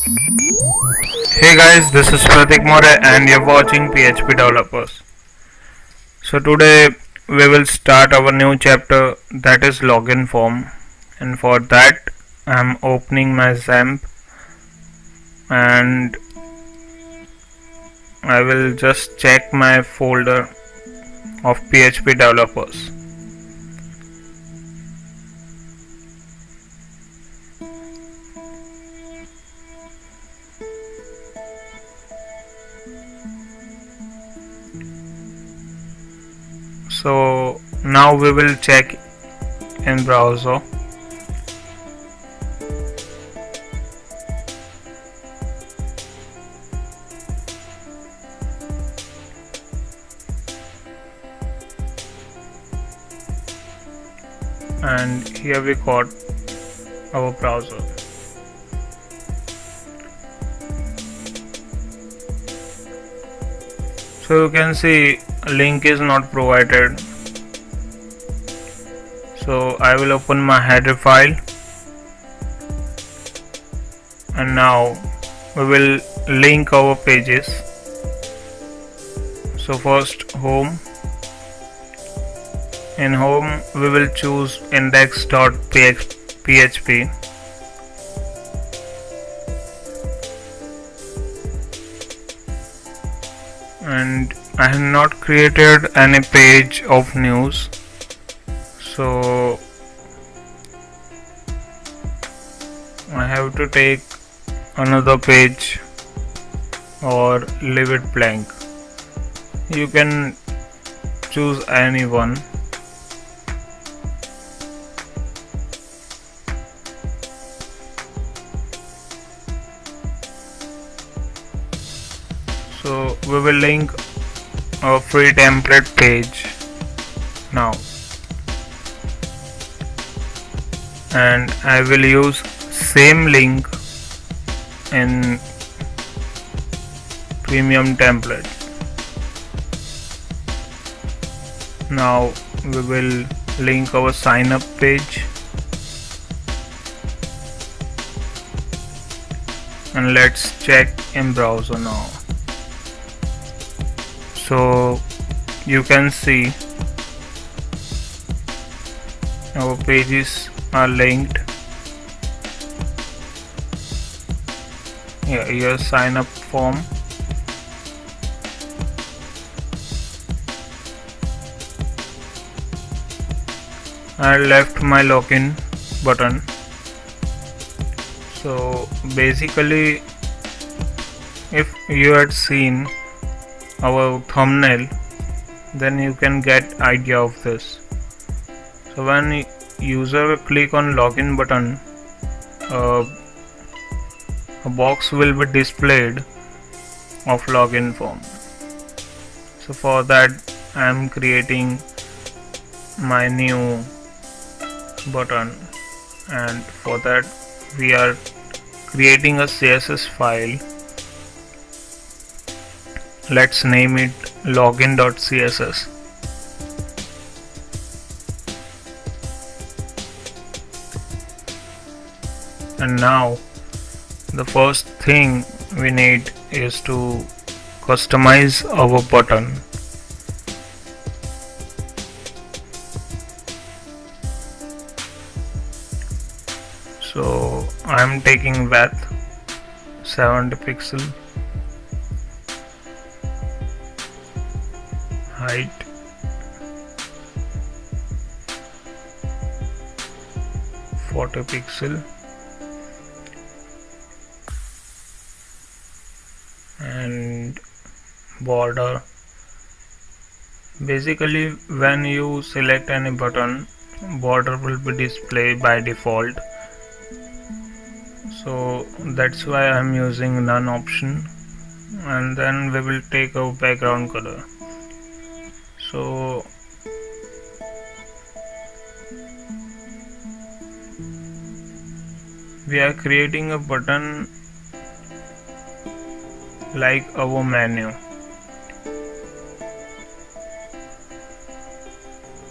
Hey guys, this is Pratik More and you're watching PHP Developers. So today we will start our new chapter, that is login form, and for that I'm opening my XAMPP and I will just check my folder of PHP Developers. So now we will check in browser. And here we got our browser. So you can see link is not provided. So I will open my header file and now we will link our pages. So first home. In home we will choose index.php and I have not created any page of news, so I have to take another page or leave it blank. You can choose any one. So we will link a free template page now, and I will use same link in premium template. Now we will link our sign up page and let's check in browser now. So you can see our pages are linked. Here sign up form. I left my login button. So basically, if you had seen our thumbnail, then you can get idea of this. So when user click on login button, a box will be displayed of login form. So for that I am creating my new button, and for that we are creating a CSS file. Let's name it login.css. And now the first thing we need is to customize our button. So I am taking width 70 pixel, height 40 pixel, and border. Basically when you select any button, border will be displayed by default, so that's why I am using none option. And then we will take our background color. So we are creating a button like our menu.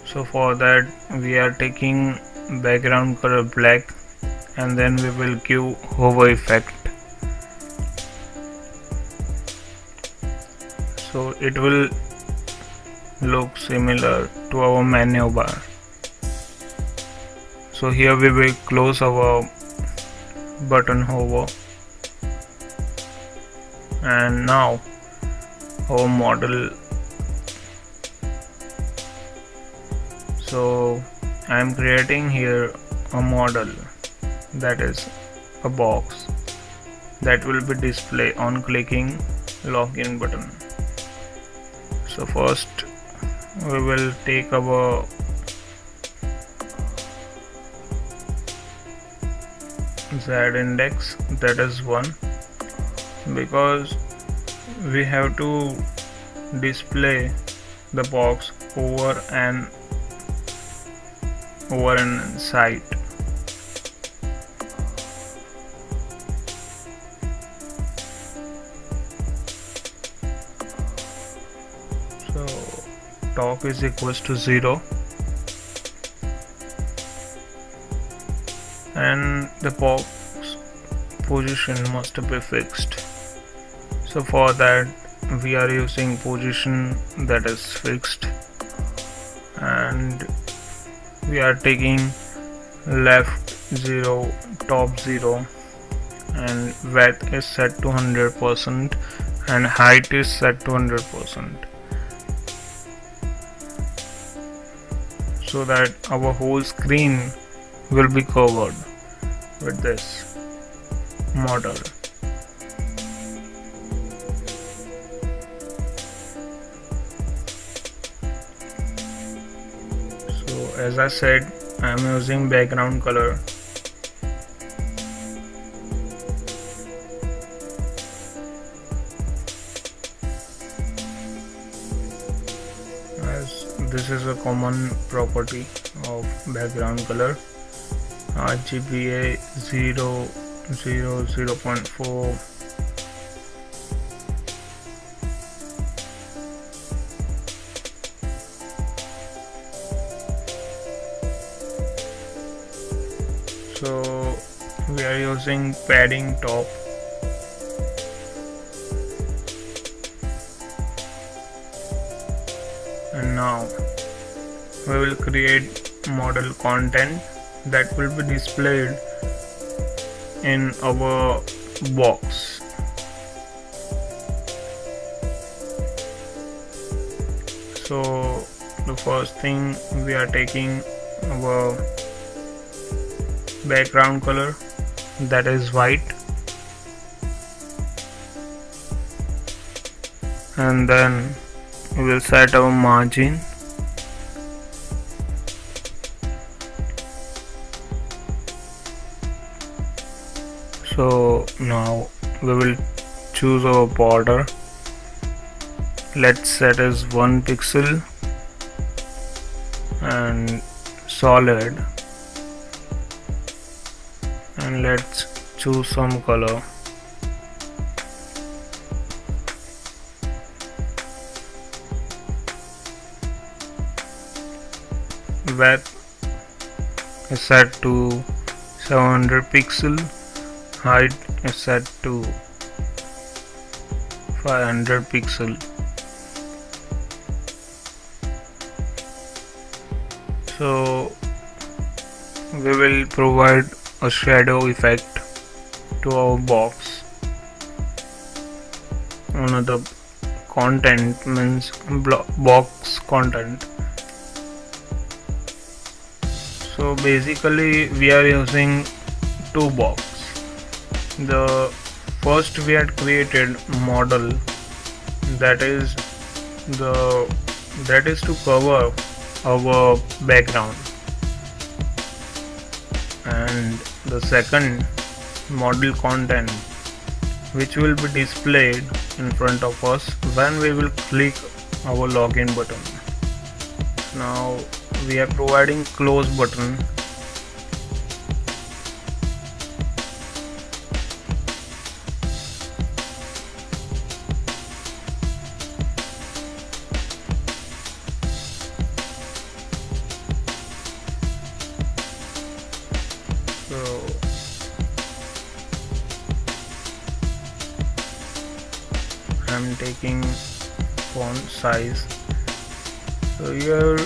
So for that we are taking background color black, and then we will give hover effect. so it will look similar to our menu bar. So here we will close our button hover, and now our model. So I am creating here a model, that is a box that will be displayed on clicking login button. So first we will take our Z index, that is 1, because we have to display the box over an site. So top is equals to 0, and the box position must be fixed. So for that we are using position that is fixed, and we are taking left 0, top 0, and width is set to 100% and height is set to 100%, so that our whole screen will be covered with this model. So as I said, I am using background color. As this is a common property of background color, RGBA 0, 0, 0.4. So we are using padding top. And now we will create model content that will be displayed in our box. So the first thing, we are taking our background color, that is white, and then we will set our margin. So now we will choose our border. Let's set as 1 pixel and solid, and let's choose some color. Width is set to 700 pixel, height is set to 500 pixel. So we will provide a shadow effect to our box. Another content means box content. So basically we are using two boxes. The first we had created model, that is to cover our background, and the second model content which will be displayed in front of us when we will click our login button. Now we are providing close button. So I'm taking font size. So here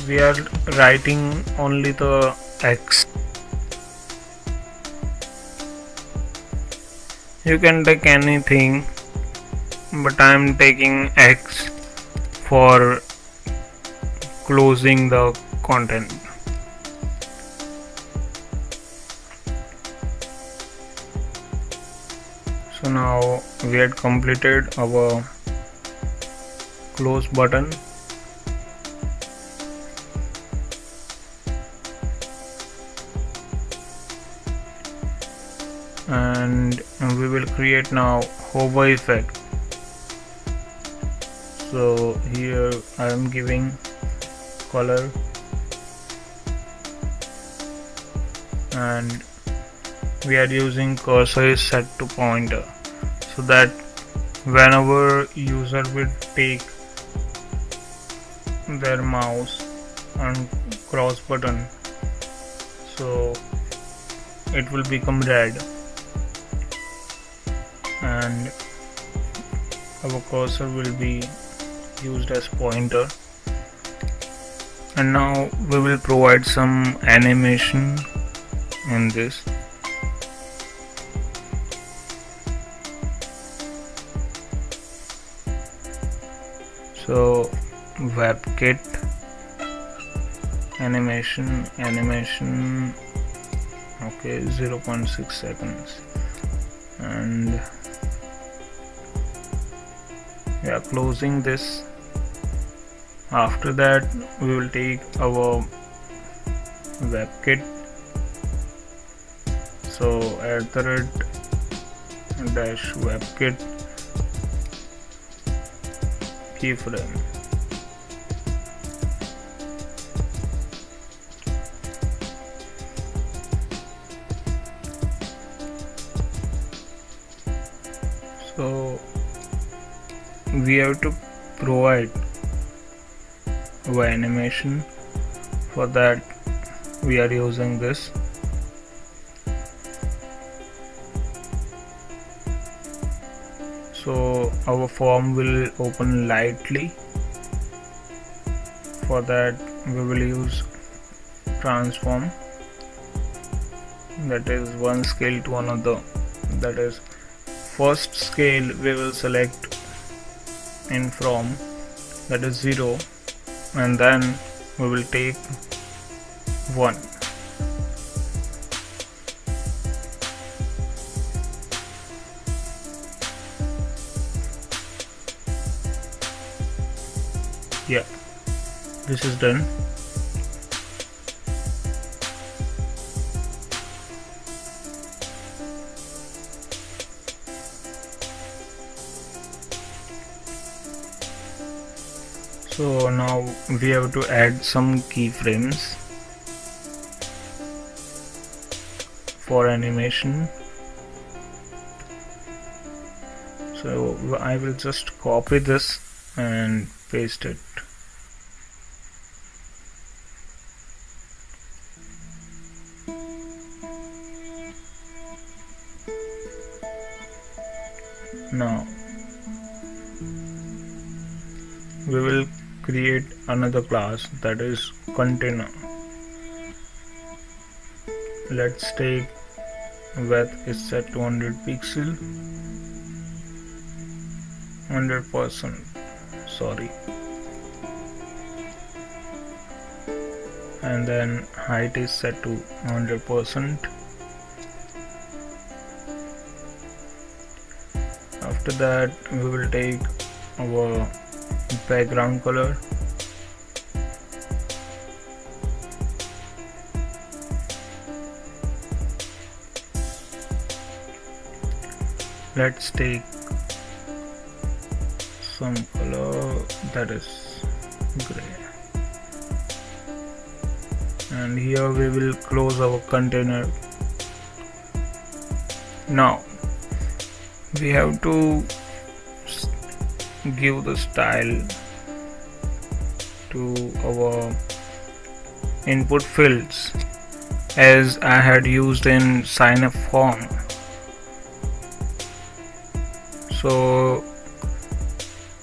we are writing only the X. You can take anything, but I am taking X for closing the content. So now we had completed our close button. And we will create now hover effect. So here I am giving color, and we are using cursor is set to pointer, so that whenever user will take their mouse and cross button, so it will become red and our cursor will be used as pointer. And now we will provide some animation in this. So WebKit animation, okay, 0.6 seconds, and we are closing this. After that we will take our WebKit, so @WebKit keyframe. So we have to provide our animation. For that we are using this. So our form will open lightly. For that we will use transform, that is one scale to another. That is, first scale we will select in from, that is 0, and then we will take 1. Yeah, this is done. So now we have to add some keyframes for animation. So I will just copy this and paste it. Now we will create another class, that is container. Let's take width is set to 100 pixel, 100%, sorry, and then height is set to 100%. After that we will take our background color. Let's take some color that is gray, and here we will close our container. Now we have to give the style to our input fields as I had used in CSS form. So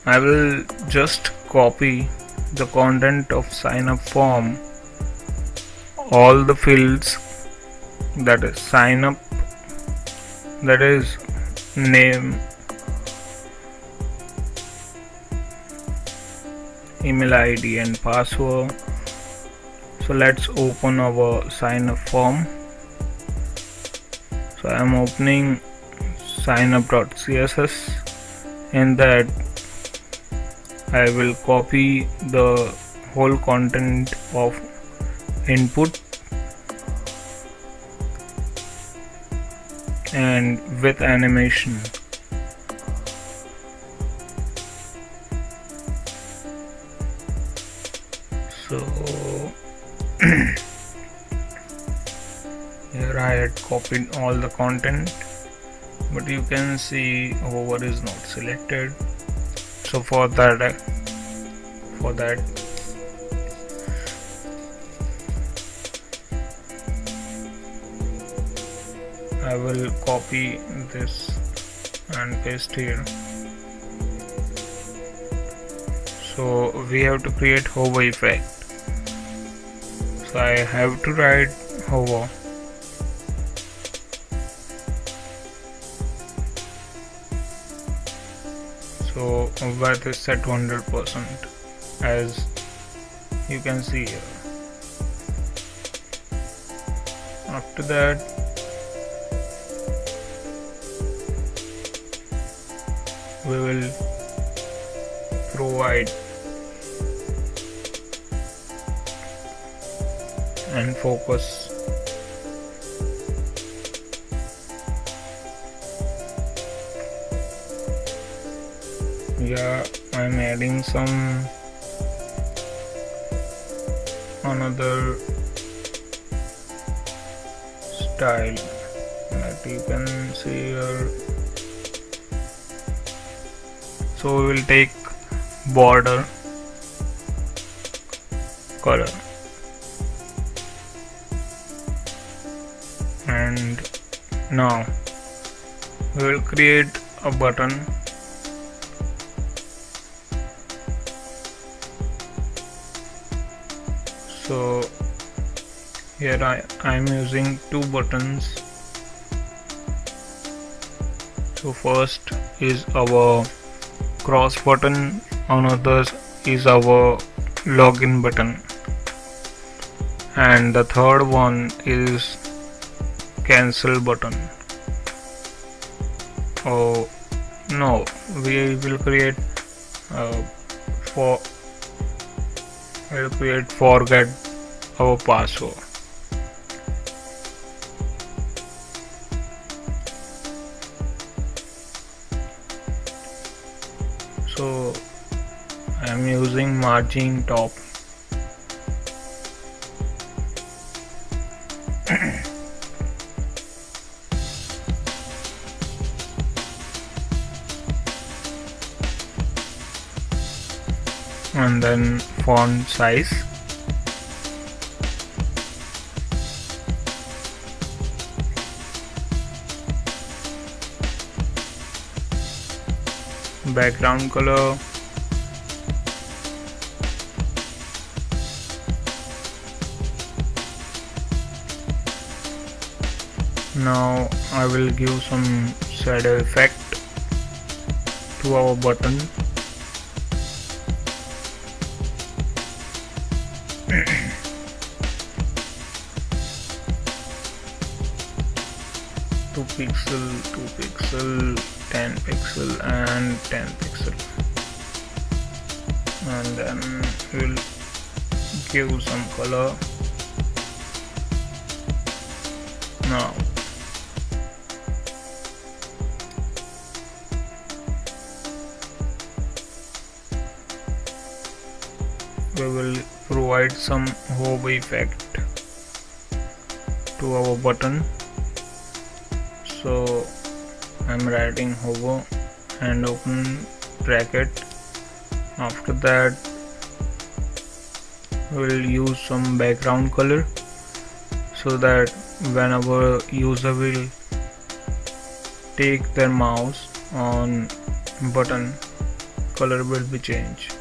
I will just copy the content of sign up form, all the fields, that is sign up, that is name, email ID and password. So let's open our sign up form. So I am opening signup.css. In that I will copy the whole content of input and with animation. So here I had copied all the content, but you can see hover is not selected. So for that I will copy this and paste here. So we have to create hover effect. So I have to write hover. So width is set to 100%, as you can see here. After that, we will provide and focus. Yeah, I'm adding some another style that you can see here. So we will take border color and now we will create a button. So here I am using two buttons. So first is our cross button, another is our login button, and the third one is cancel button. Oh no, we will create forget our password. So I am using margin top. And then font size. Background color. Now I will give some shadow effect to our button. Two pixel, 10 pixel and 10 pixel, and then we'll give some color. Now we will provide some hover effect to our button. So I'm writing hover and open bracket. After that we'll use some background color so that whenever user will take their mouse on button, color will be changed.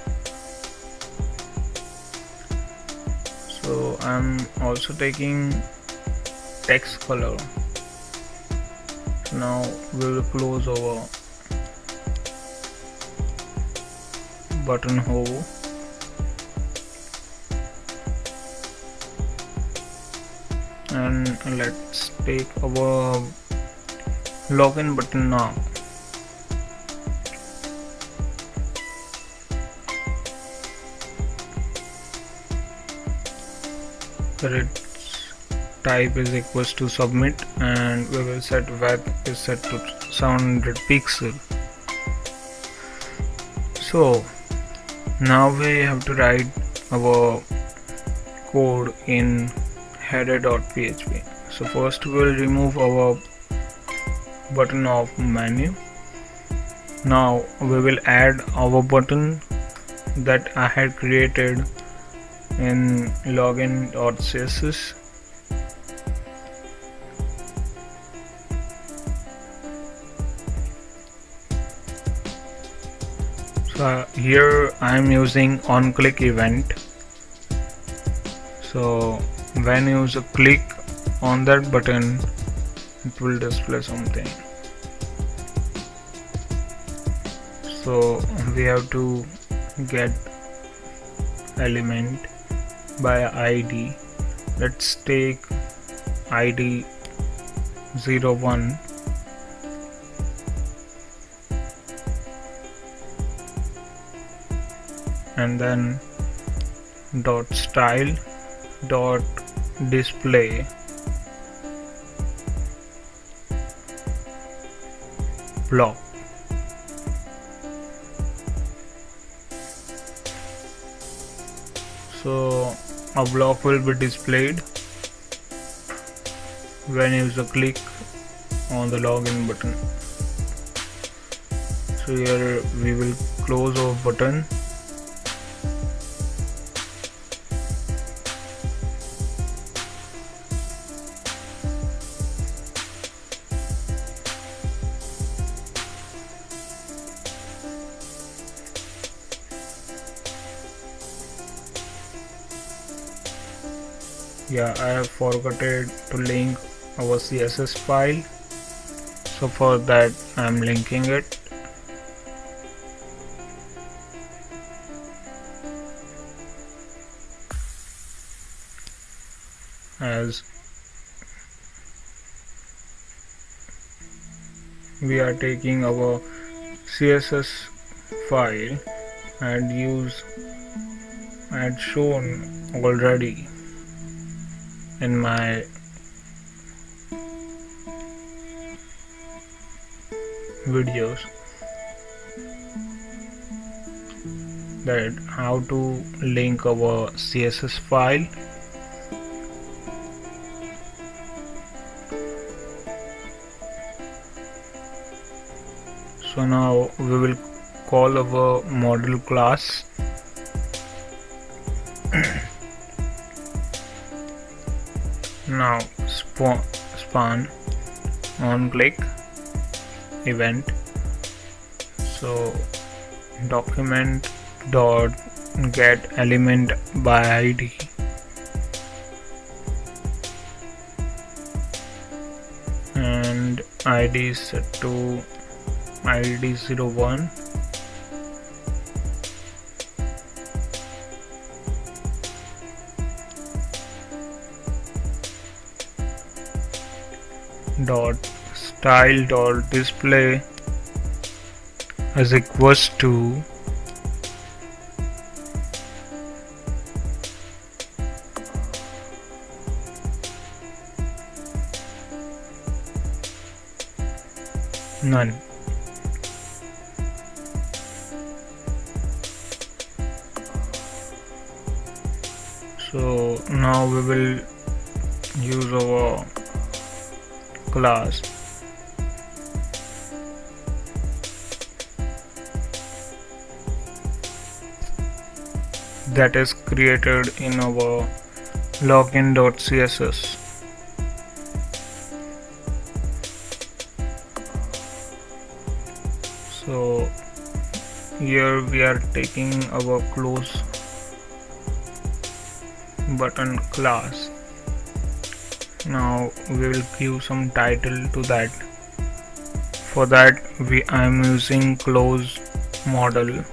So I'm also taking text color. Now we will close our button hover and let's take our login button now. Its type is equals to submit and we will set width is set to 700 pixel. So now we have to write our code in header.php. So first we will remove our button of menu. Now we will add our button that I had created in login.css. So here I am using on click event. So when you use a click on that button, it will display something. So we have to get element by ID. Let's take ID 01 and then dot style dot display block. So a block will be displayed when user click on the login button. So here we will close our button. Yeah, I have forgotten to link our CSS file, so for that I am linking it. As we are taking our CSS file and had shown already in my videos that how to link our CSS file. So now we will call our model class. Now spawn on click event. So document dot get element by ID and ID is set to ID 01 dot style dot display is equals to none. So now we will use our class that is created in our login.css. So here we are taking our close button class. Now we will give some title to that. For that I am using close model.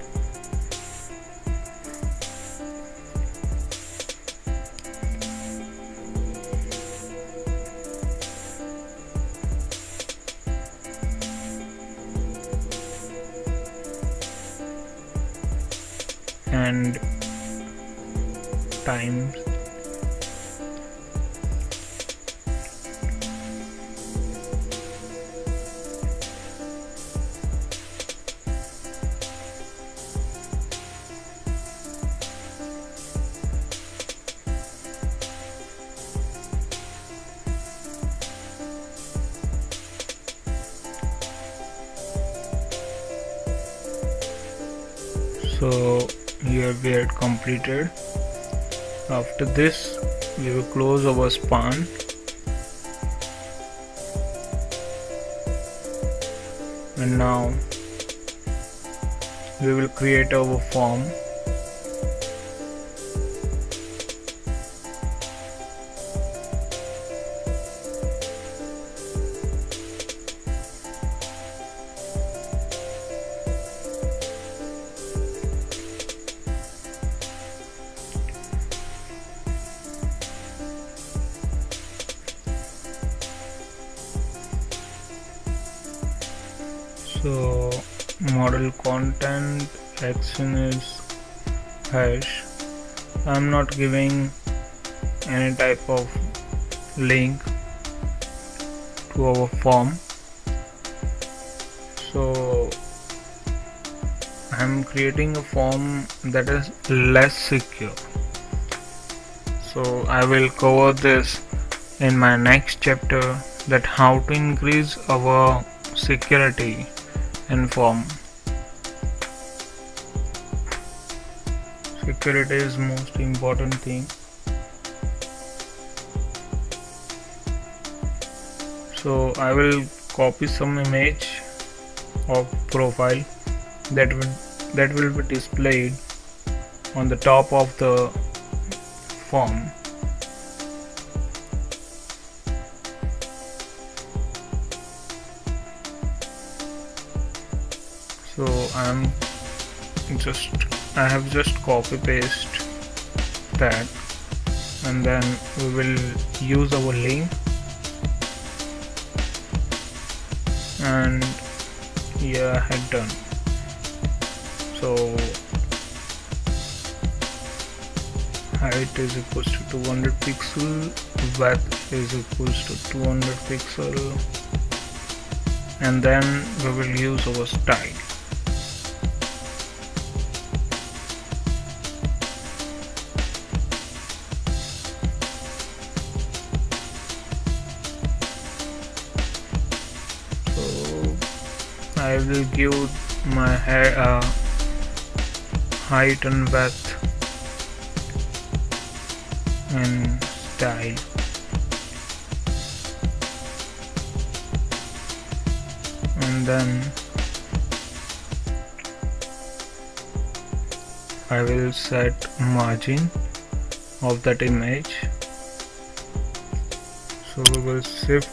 And times. So here we had completed. After this we will close our span and now we will create our form. So model content action is hash. I'm not giving any type of link to our form, so I'm creating a form that is less secure. So I will cover this in my next chapter, that how to increase our security in form. Security is most important thing. So I will copy some image of profile that will be displayed on the top of the form. So I have just copy paste that, and then we will use our link, and yeah, I had done. So height is equals to 200 pixel, width is equals to 200 pixel, and then we will use our style. I will give my height and width and style. And then I will set margin of that image. So we will shift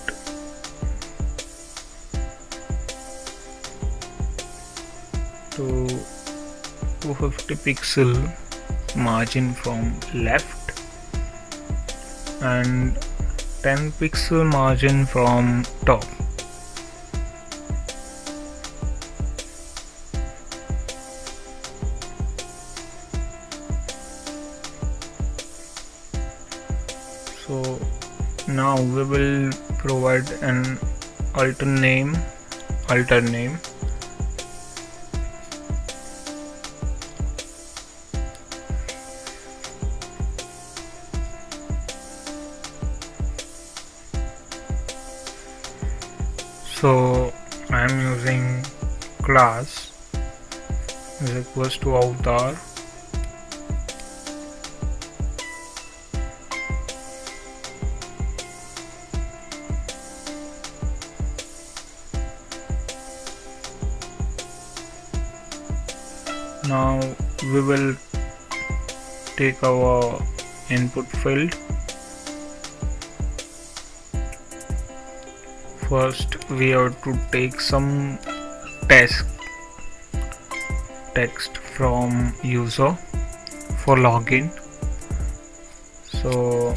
to 250 pixel margin from left and 10 pixel margin from top. So now we will provide an alter name. So I am using class is equals to avatar, Now we will take our input field. First we have to take some text from user for login. So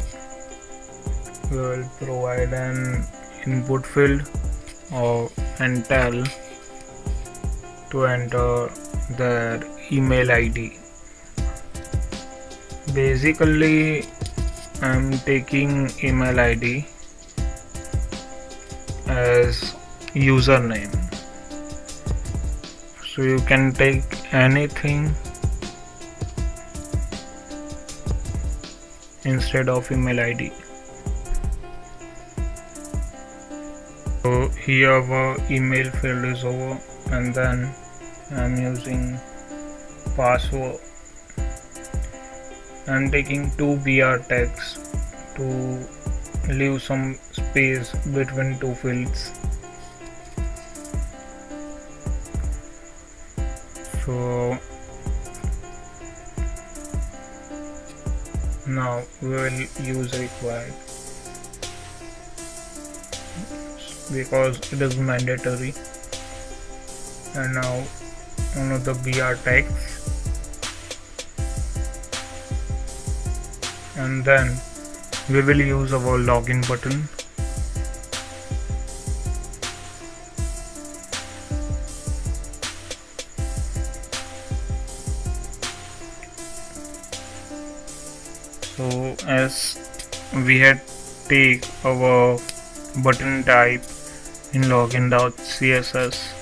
we will provide an input field and tell to enter their email ID. Basically I'm taking email ID as username, so you can take anything instead of email ID. So here our email field is over, and then I'm using password. I'm taking two BR tags to leave some space between two fields. So now we will use required because it is mandatory. And now one of the BR tags, and then we will use our login button. So as we had take our button type in login.css,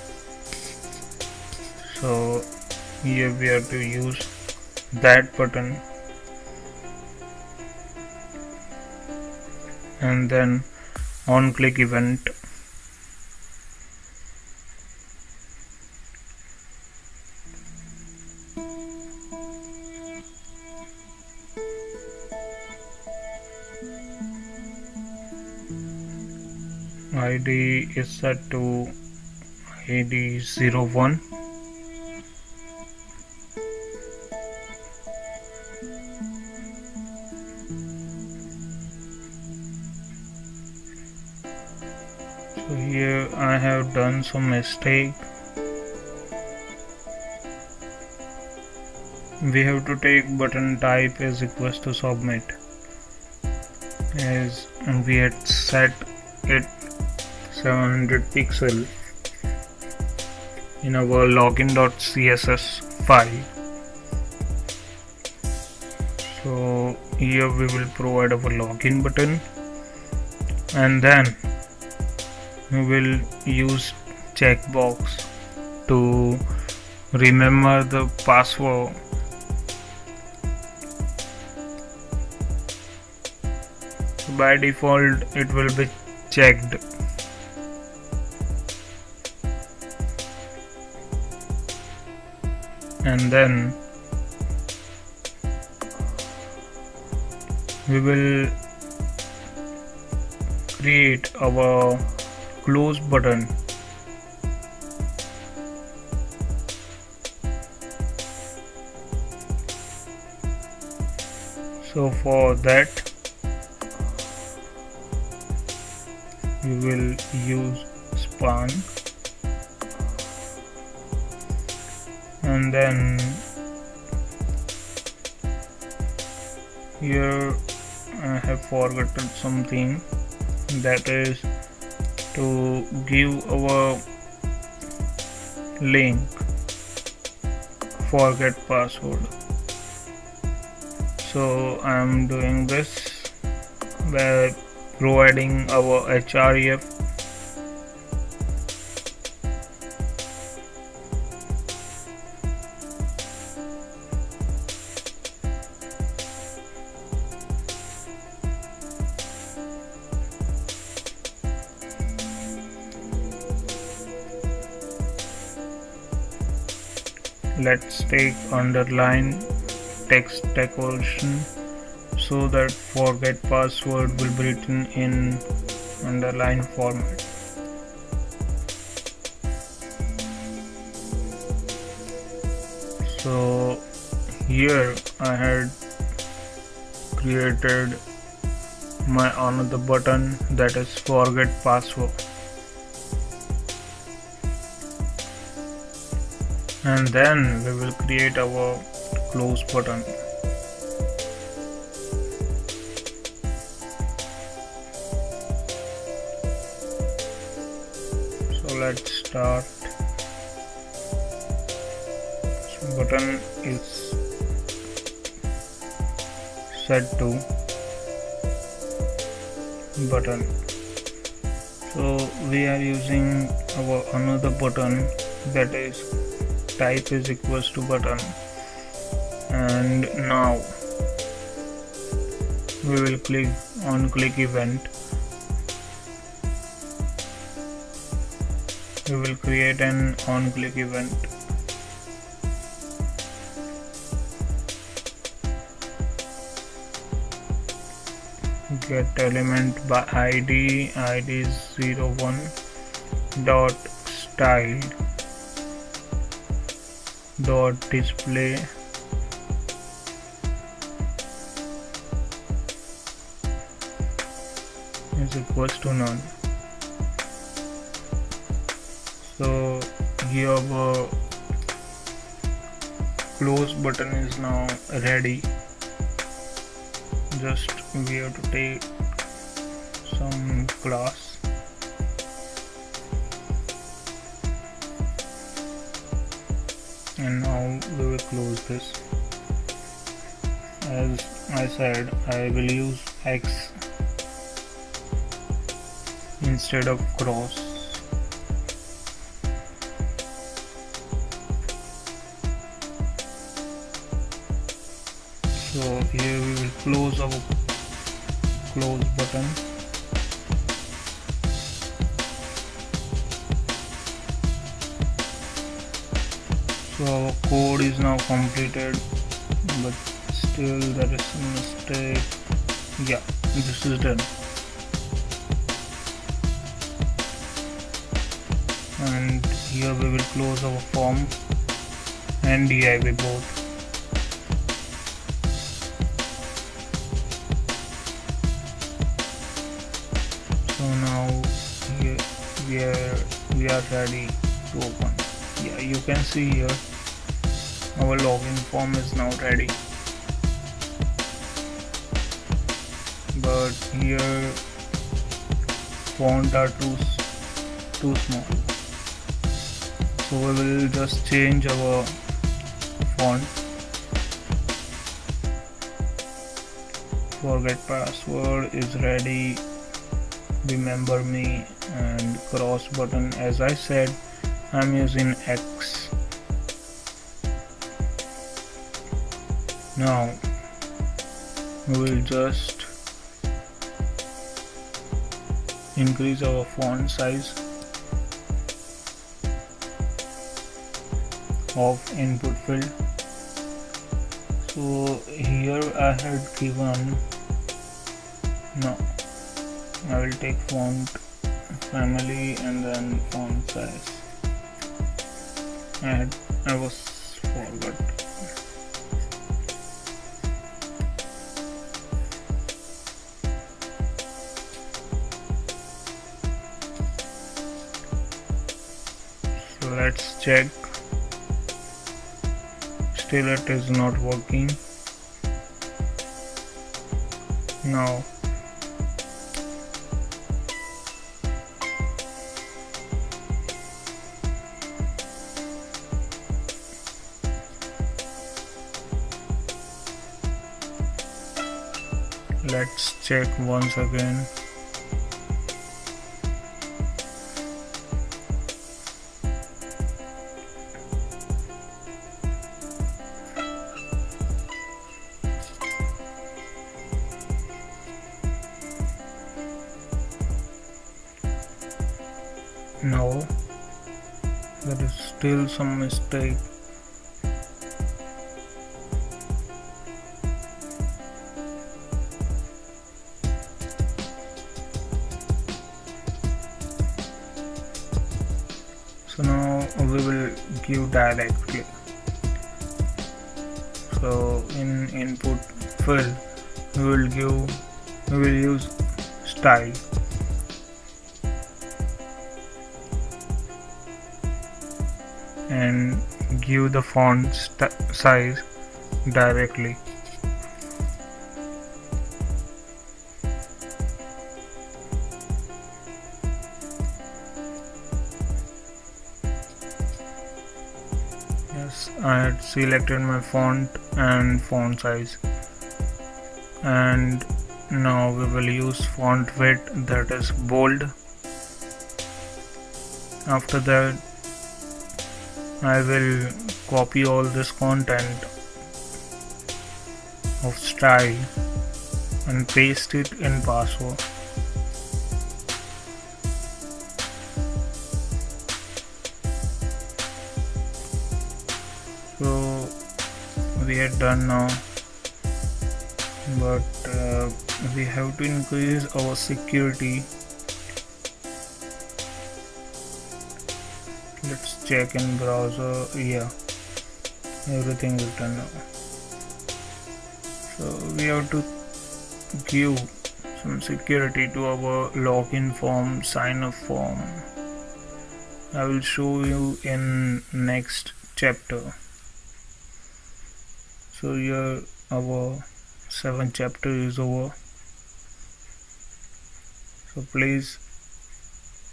so here we have to use that button, and then on click event. ID is set to ID 01. So here I have done some mistake. We have to take button type as equals to submit, as we had set it 700 pixel in our login.css file. So here we will provide our login button, and then we will use checkbox to remember the password. By default it will be checked. And then we will create our close button. So for that we will use span, and then here I have forgotten something, that is to give our link forget password. So I am doing this by providing our href. Let's take underline text decoration so that forget password will be written in underline format. So here I had created my another button, that is forget password, and then we will create our close button. So let's start. So button is set to button. So we are using our another button, that is type is equals to button, and now we will click on click event. We will create an on click event. Get element by id is 01 dot style dot display is equals to none. So here our close button is now ready. Just we have to take some class and now we will close this. As I said, I will use X instead of cross. So here we will close our close button. So our code is now completed, but still there is some mistake. Yeah, this is done. And here we will close our form and div both. So now here we are ready to open. Yeah, you can see here our login form is now ready, but here font are too small. So we will just change our font. Forget password is ready. Remember me and cross button, as I said, I'm using X. Now we will just increase our font size of input field. So here I had given, no, I will take font family and then font size. I was forgot. So let's check. Still it is not working. Now let's check once again. No, there is still some mistake. So now we will give directly. So in input field we will use style, and give the font size directly. Yes, I had selected my font and font size, and now we will use font width, that is bold. After that I will copy all this content of style and paste it in password. So we are done now, but we have to increase our security. Let's check in browser. Yeah, everything is done now. So we have to give some security to our login form, sign up form. I will show you in next chapter. So here our 7th chapter is over. So please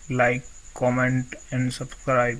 like, comment and subscribe.